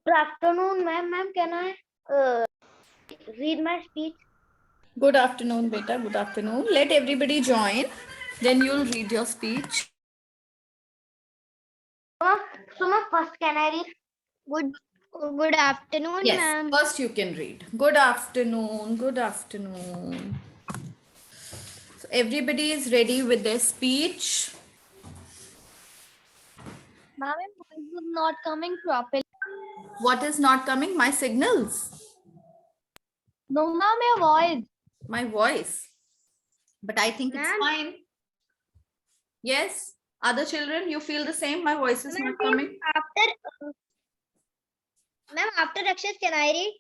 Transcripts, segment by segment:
Good afternoon, ma'am. Ma'am, can I read my speech? Good afternoon, beta. Good afternoon. Let everybody join. Then you'll read your speech. So, ma'am, first can I read? Good afternoon, Yes, ma'am. first you can read. Good afternoon. Good afternoon. So everybody is ready with their speech. Ma'am, my voice is not coming properly. What is not coming? My signals. No, ma'am, your voice. My voice. But I think it's Ma'am, fine. Yes. Other children, you feel the same? My voice is not coming. Ma'am, after Akshat, can I read?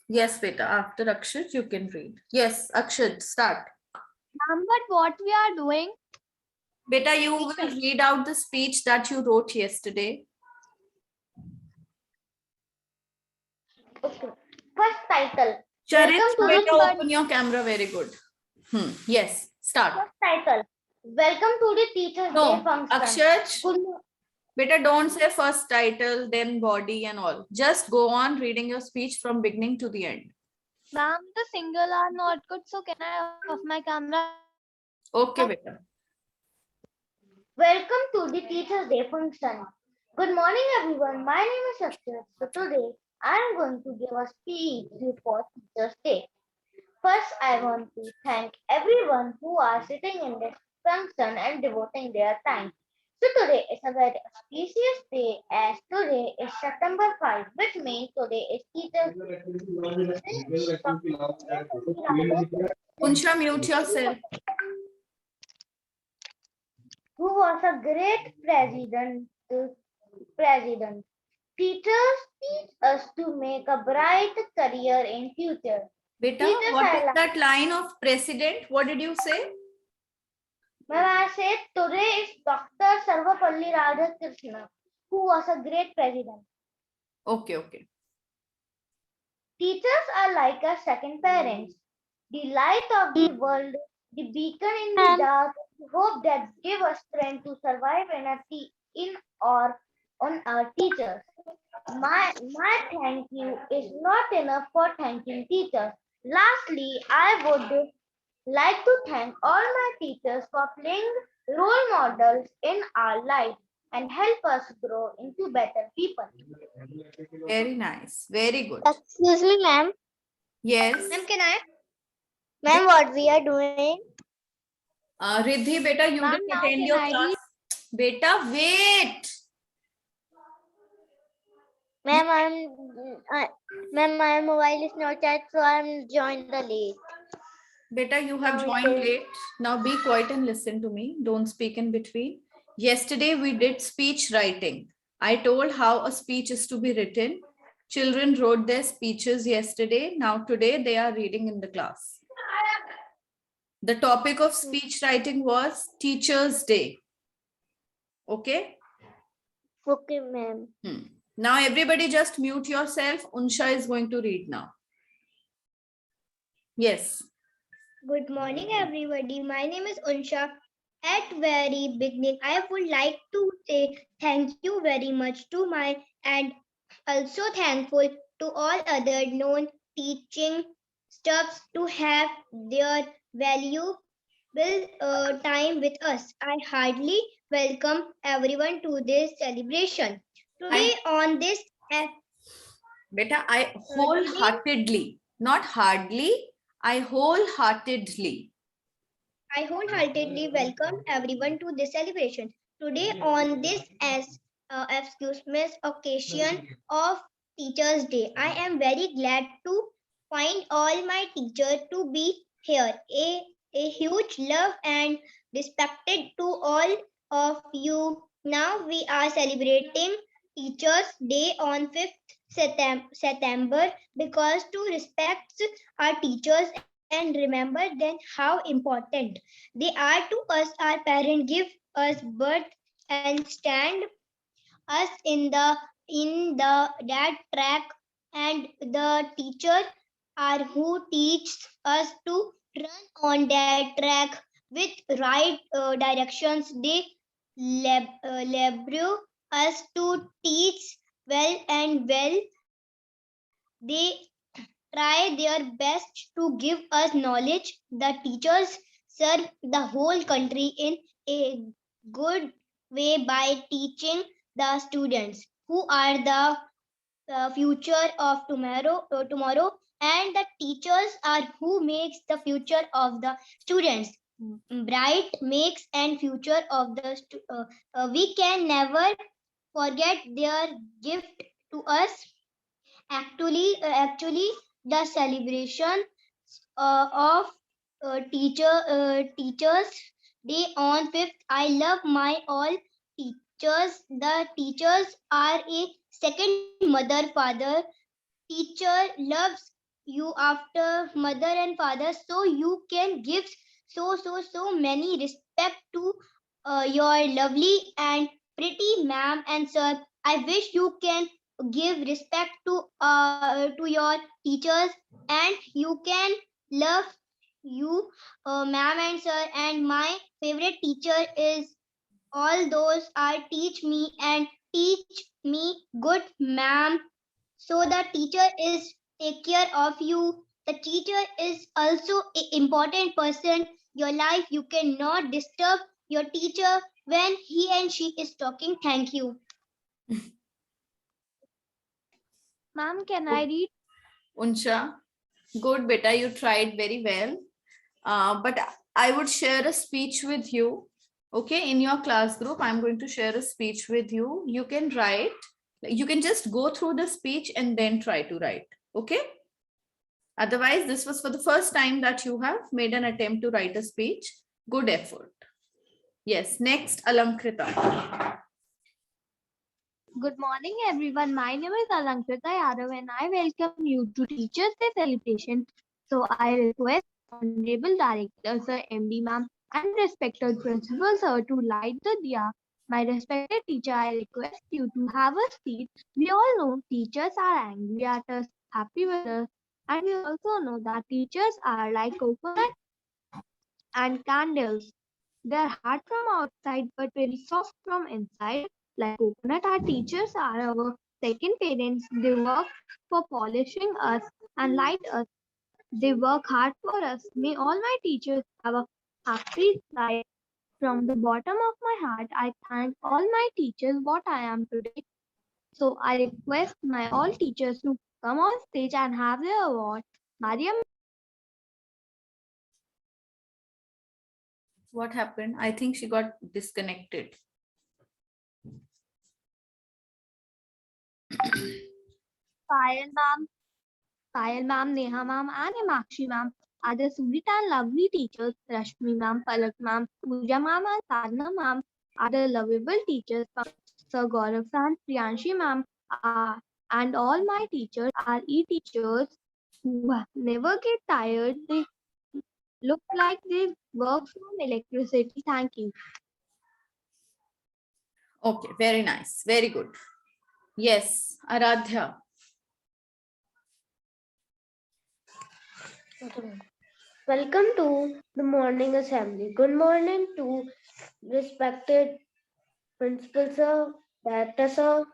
Yes, beta. After Akshat, you can read. Yes, Akshat, start. Ma'am, but what we are doing? Beta, you will read out the speech that you wrote yesterday. Okay. First title. Charit, Welcome to beta, the open your camera. Very good. Yes, start. first title. Welcome to the Teachers' Day No, function. Akshat, Good, beta, don't say first title, then body and all. Just go on reading your speech from beginning to the end. ma'am, the single are not good, so can I off my camera? Okay, beta. Welcome to the Teachers' Day function. Good morning, everyone. My name is Akshat. So today I am going to give a speech for Teachers' Day. First, I want to thank everyone who are sitting in this function and devoting their time. So today is a very auspicious day as today is September 5, which means today is Teachers' Day. Unsha, mute yourself. Who was a great president. Teachers teach us to make a bright career in future. Beta, Teachers what is are like, that line of president? What did you say? when I said today is Dr. Sarvapalli Radhakrishnan, who was a great president. Okay, okay. Teachers are like our second parents, the light of the world, the beacon in the dark, the hope that give us strength to survive in or on our teachers. My thank you is not enough for thanking teachers. Lastly, I would like to thank all my teachers for playing role models in our life and help us grow into better people. Very nice. Very good. Excuse me, ma'am. Yes. Ma'am, can I? Ma'am, what we are doing? Riddhi, beta, you Ma'am, didn't now attend can your I class. read? Beta, wait. Ma'am, ma'am, my mobile is not charged, so I'm joined the late. Beta, you have joined late. Now be quiet and listen to me. Don't speak in between. Yesterday we did speech writing. I told how a speech is to be written. Children wrote their speeches yesterday. Now today they are reading in the class. The topic of speech writing was Teachers' Day. Okay? Okay, ma'am. Now everybody just mute yourself. Unsha is going to read now. Yes. Good morning, everybody. My name is Unsha. At very beginning, I would like to say thank you very much to my and also thankful to all other known teaching staffs to have their valuable time with us. I heartily welcome everyone to this celebration. Today on this Beta, I wholeheartedly, not hardly, I wholeheartedly. I wholeheartedly welcome everyone to this celebration. Today, on this Xmas occasion of Teachers' Day, I am very glad to find all my teachers to be here. A huge love and respected to all of you. Now we are celebrating Teachers' Day on 5th September because to respect our teachers and remember then how important they are to us. Our parents give us birth and stand us in the that track, and the teachers are who teach us to run on that track with right directions. They labor us to teach well. They try their best to give us knowledge. The teachers serve the whole country in a good way by teaching the students who are the future of tomorrow, and the teachers are who makes the future of the students bright, makes and future of the we can never forget their gift to us. Actually, the celebration of Teachers Day on 5th. I love my all teachers. The teachers are a second mother, father. Teacher loves you after mother and father, so you can give so many respect to your lovely and pretty ma'am and sir. I wish you can give respect to your teachers, and you can love you ma'am and sir. And my favorite teacher is all those are teach me and teach me good ma'am. So the teacher is take care of you. The teacher is also an important person your life. You cannot disturb your teacher when he and she is talking. Thank you. Ma'am, can I read? Unsha, good beta, you tried very well. But I would share a speech with you. Okay, in your class group, I'm going to share a speech with you. You can write, you can just go through the speech and then try to write. Okay. Otherwise, this was for the first time that you have made an attempt to write a speech. Good effort. Yes, next, Alamkrita. Good morning, everyone. My name is Alankrita Yadav, and I welcome you to Teachers' Day celebration. So I request Honorable Director, Sir MD Ma'am, and respected Principal Sir to light the diya. My respected teacher, I request you to have a seat. We all know teachers are angry at us, happy with us, and we also know that teachers are like coconut and candles. They are hard from outside but very soft from inside. Like coconut, our teachers are our second parents. They work for polishing us and light us. They work hard for us. May all my teachers have a happy life. From the bottom of my heart, I thank all my teachers what I am today. So I request my all teachers to come on stage and have their award. Mariam. What happened? I think she got disconnected. Payal ma'am, Neha ma'am, and Himakshi ma'am are the sweet and lovely teachers. Rashmi ma'am, Palak ma'am, Pooja ma'am, and Sadhana ma'am are the lovable teachers. Sir Gaurav and Priyanshi ma'am and all my teachers are e-teachers who never get tired. They look like they work from electricity. Thank you. Okay, very nice. Very good. Yes, Aradhya. Welcome to the morning assembly. Good morning to respected principal sir, director sir,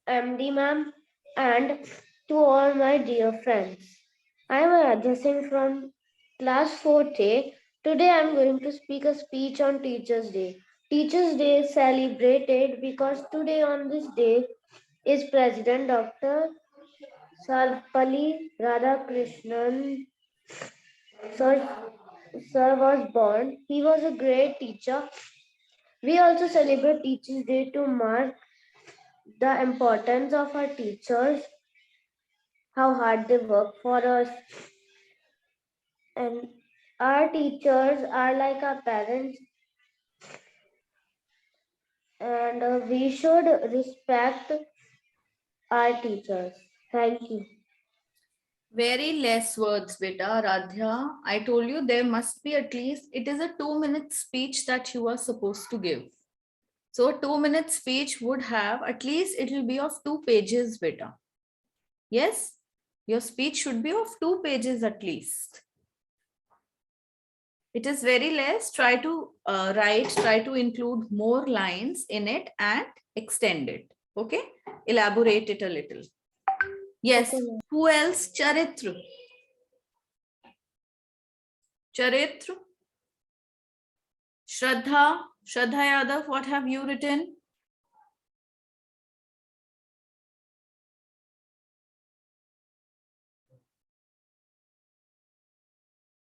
MD ma'am, and to all my dear friends. I am Aradhya Singh from class 4th. Today I am going to speak a speech on Teachers' Day. Teachers' Day is celebrated because today on this day is President Dr. Sarvepalli Radhakrishnan Sir was born. He was a great teacher. We also celebrate Teachers' Day to mark the importance of our teachers, how hard they work for us. And our teachers are like our parents, and we should respect our teachers. Thank you. Very less words, beta, Radhya. I told you there must be at least, it is a 2-minute speech that you are supposed to give. So a 2-minute speech would have, at least it will be of 2 pages, beta. Yes, your speech should be of 2 pages at least. It is very less. Try to write, try to include more lines in it and extend it. Okay, elaborate it a little. Yes, Okay, ma'am. who else? Charitra. Charitra. Shraddha. Shraddha Yadav, what have you written?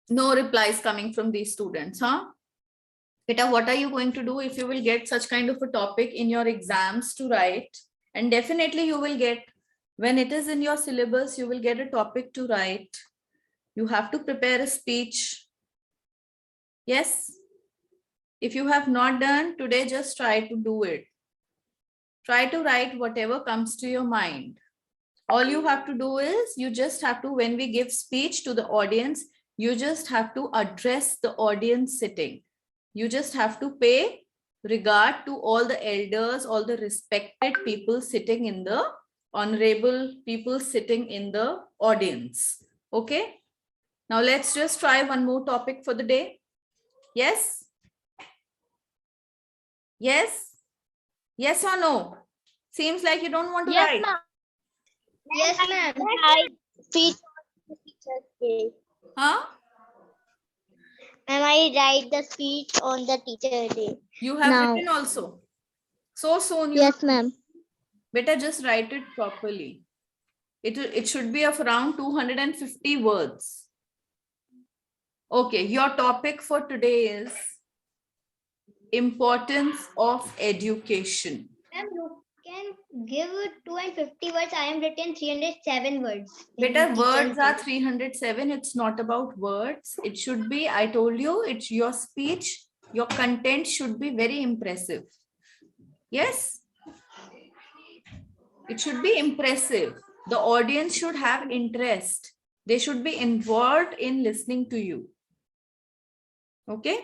No replies coming from these students, huh? Beta, what are you going to do if you will get such kind of a topic in your exams to write? And definitely you will get, when it is in your syllabus, you will get a topic to write. You have to prepare a speech. Yes. If you have not done today, just try to do it. Try to write whatever comes to your mind. All you have to do is, you just have to, when we give speech to the audience, you just have to address the audience sitting. You just have to pay regard to all the elders, all the respected people sitting in the, honorable people sitting in the audience. Okay. Now let's just try one more topic for the day. Yes. Yes. Yes or no? Seems like you don't want to write. Yes, ma'am. Speech on the Teacher's Day. Huh? And I write the speech on the Teacher's Day. You have Now. written also. So soon you Yes, ma'am. better just write it properly. It should be of around 250 words. Okay, your topic for today is importance of education. Ma'am, you can give 250 words. I am written 307 words. in Better Teacher's words are Day. 307. It's not about words. It should be, I told you, it's your speech, your content should be very impressive. Yes. It should be impressive. The audience should have interest. They should be involved in listening to you. Okay.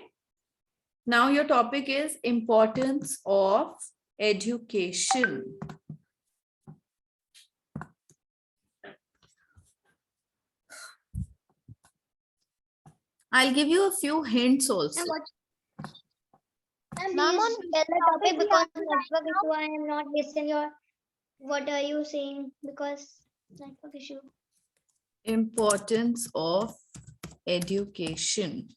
Now your topic is importance of education. I'll give you a few hints also. Ma'am, Ma'am, please on tell the topic topic we because are network issue. I am not listening your. What are you saying? Because network issue. Importance of education.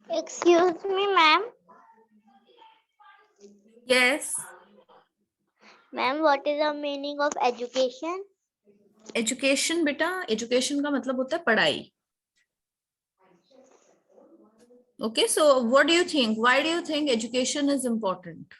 Excuse me, ma'am. Yes. Ma'am, what is the meaning of education? Education बेटा, education का मतलब होता है पढ़ाई. Okay, so what do you think? Why do you think education is important?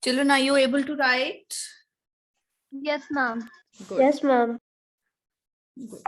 Children, are you able to write? Yes, ma'am. Good. Yes, ma'am. Good.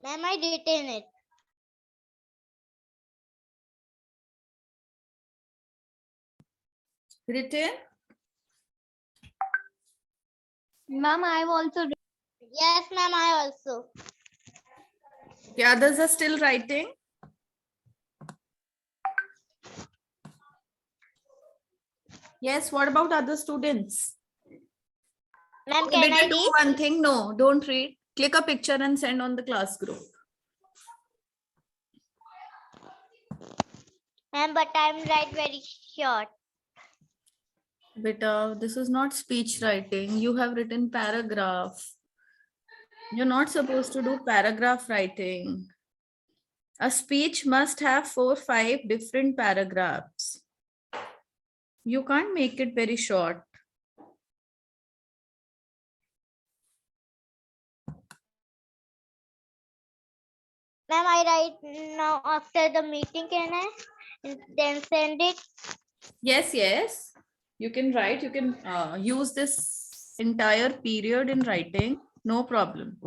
Ma'am, I written it. Written? Ma'am, I have also written. Yes, ma'am, I also. The others are still writing. Yes, what about other students? Ma'am, Okay, can I better do read? one thing. No, don't read. Click a picture and send on the class group. Ma'am, but I'm write very short. Beta, this is not speech writing. You have written paragraph. You're not supposed to do paragraph writing. A speech must have 4-5 different paragraphs. You can't make it very short. Ma'am, I write now after the meeting, can I? And then send it. Yes, yes. You can write. You can use this entire period in writing. No problem.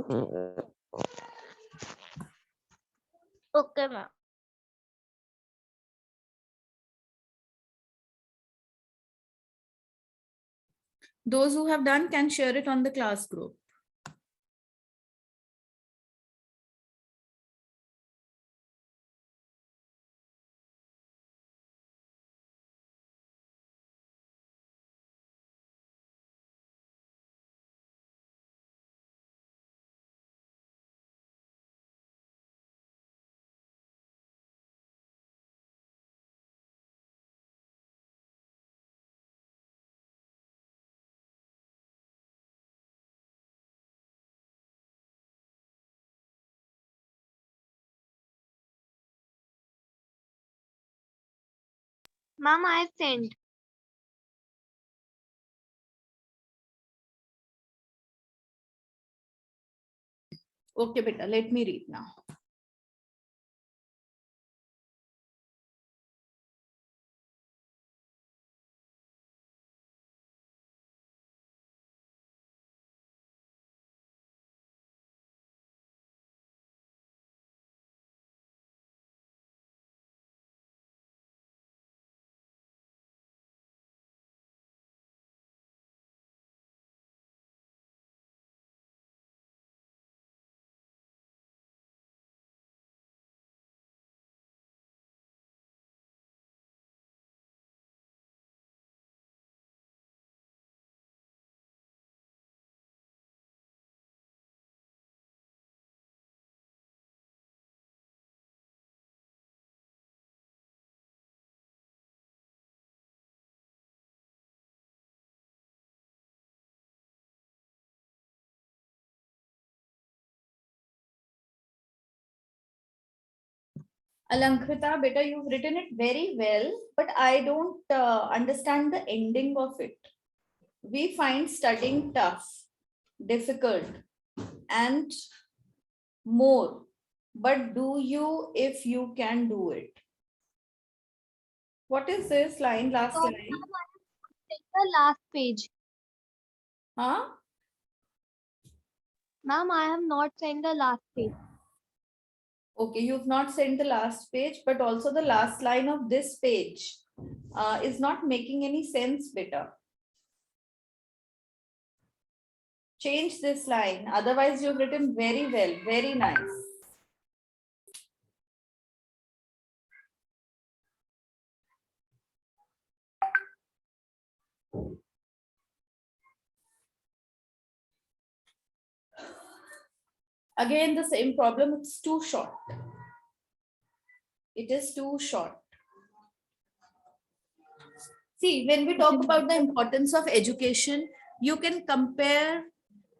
Okay, ma'am. Those who have done can share it on the class group. Ma'am, I have sent. Okay, beta, let me read now. Alankrita, beta, you've written it very well, but I don't understand the ending of it. We find studying tough, difficult, and more. But do you if you can do it? What is this line, last So, line? ma'am, I have sent the last page. Huh? Ma'am, I have not sent the last page. Okay, you've not sent the last page, but also the last line of this page is not making any sense, beta. Change this line. Otherwise, you've written very well, very nice. Again, the same problem, it's too short. It is too short. See, when we talk about the importance of education, you can compare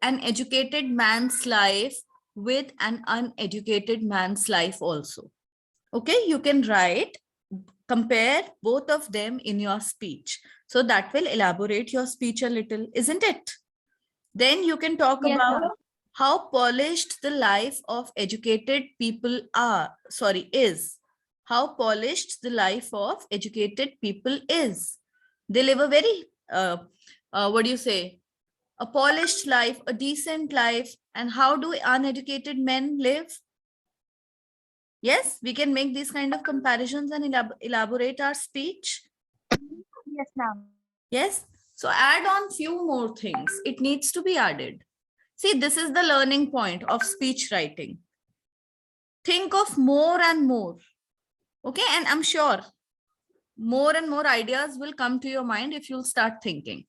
an educated man's life with an uneducated man's life also. Okay, you can write, compare both of them in your speech. So that will elaborate your speech a little, isn't it? Then you can talk Yes, about ma'am. how polished the life of educated people is. How polished the life of educated people is. They live a very, what do you say, a polished life, a decent life. And how do uneducated men live? Yes, we can make these kind of comparisons and elaborate our speech. Yes, ma'am. Yes. So add on few more things. It needs to be added. See, this is the learning point of speech writing. Think of more and more. Okay. And I'm sure more and more ideas will come to your mind if you'll start thinking.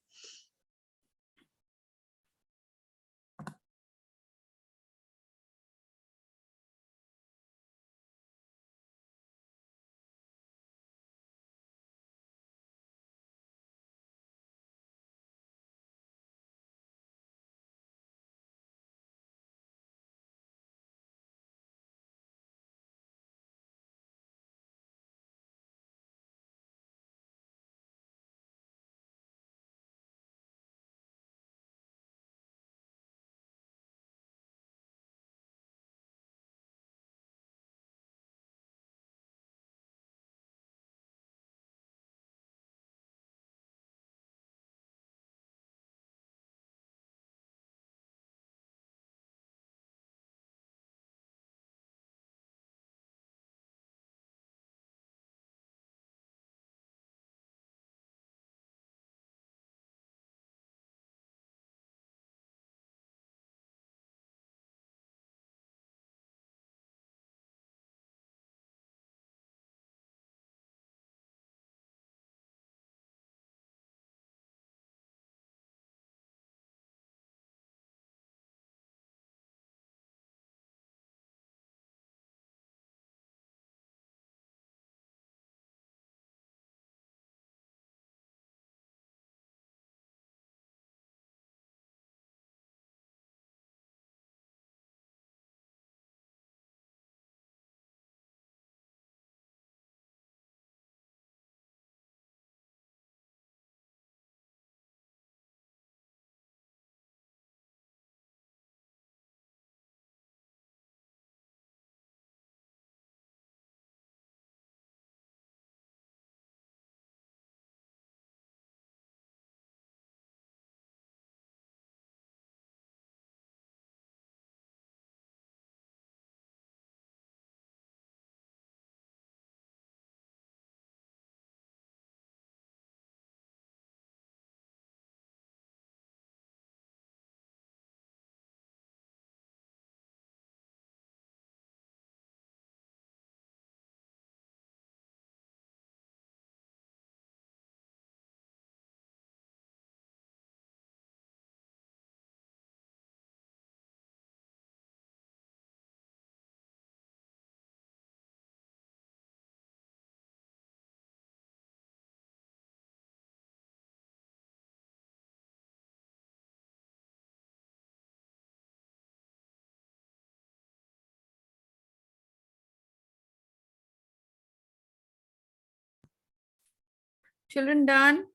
Children done?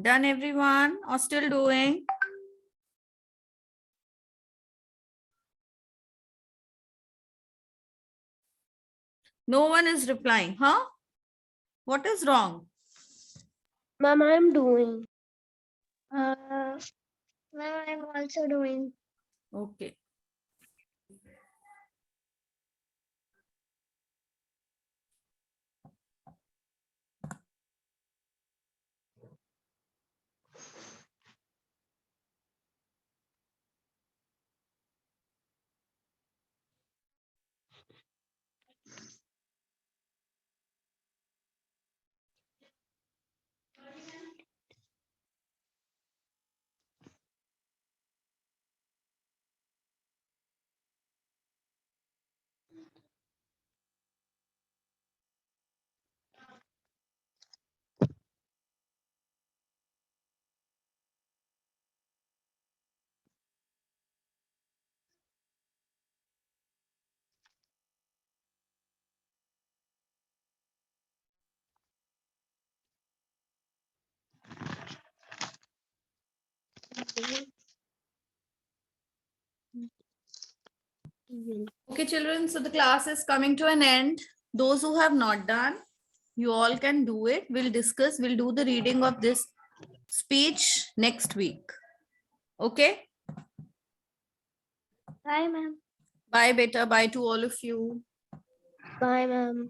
Done everyone or still doing? No one is replying, huh? What is wrong? Ma'am, I'm doing. Ma'am, I'm also doing. Okay. Okay, children. So the class is coming to an end. Those who have not done, you all can do it. We'll discuss. We'll do the reading of this speech next week. Okay? Bye, ma'am. Bye, beta. Bye to all of you. Bye, ma'am.